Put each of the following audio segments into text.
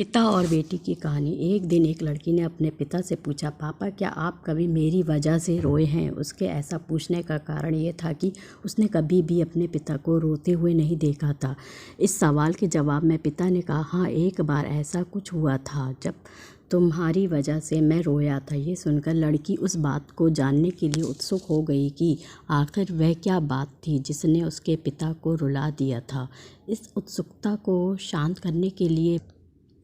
पिता और बेटी की कहानी। एक दिन एक लड़की ने अपने पिता से पूछा, पापा क्या आप कभी मेरी वजह से रोए हैं? उसके ऐसा पूछने का कारण ये था कि उसने कभी भी अपने पिता को रोते हुए नहीं देखा था। इस सवाल के जवाब में पिता ने कहा, हाँ, एक बार ऐसा कुछ हुआ था जब तुम्हारी वजह से मैं रोया था। ये सुनकर लड़की उस बात को जानने के लिए उत्सुक हो गई कि आखिर वह क्या बात थी जिसने उसके पिता को रुला दिया था। इस उत्सुकता को शांत करने के लिए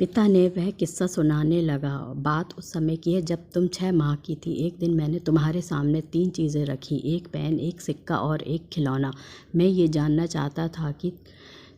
पिता ने वह किस्सा सुनाने लगा। बात उस समय की है जब तुम 6 माह की थी। एक दिन मैंने तुम्हारे सामने 3 चीज़ें रखी, एक पेन, एक सिक्का और एक खिलौना। मैं ये जानना चाहता था कि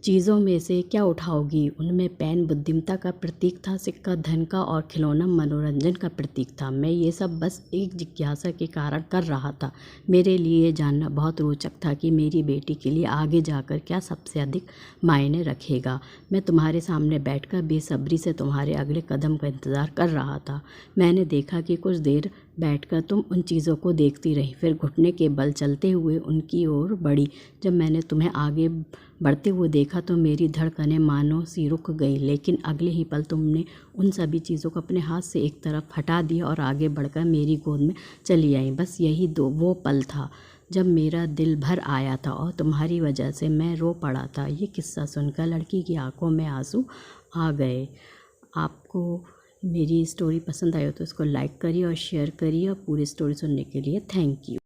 चीज़ों में से क्या उठाओगी। उनमें पेन बुद्धिमत्ता का प्रतीक था, सिक्का धन का और खिलौना मनोरंजन का प्रतीक था। मैं ये सब बस एक जिज्ञासा के कारण कर रहा था। मेरे लिए ये जानना बहुत रोचक था कि मेरी बेटी के लिए आगे जाकर क्या सबसे अधिक मायने रखेगा। मैं तुम्हारे सामने बैठकर बेसब्री से तुम्हारे अगले कदम का इंतज़ार कर रहा था। मैंने देखा कि कुछ देर बैठकर तुम उन चीज़ों को देखती रही, फिर घुटने के बल चलते हुए उनकी ओर बढ़ी। जब मैंने तुम्हें आगे बढ़ते हुए देखा तो मेरी धड़कनें मानो सी रुक गई, लेकिन अगले ही पल तुमने उन सभी चीज़ों को अपने हाथ से एक तरफ हटा दिया और आगे बढ़कर मेरी गोद में चली आई। बस यही वो पल था जब मेरा दिल भर आया था और तुम्हारी वजह से मैं रो पड़ा था। ये किस्सा सुनकर लड़की की आंखों में आंसू आ गए। आपको मेरी स्टोरी पसंद आई हो तो इसको लाइक करिए और शेयर करिए, और पूरी स्टोरी सुनने के लिए थैंक यू।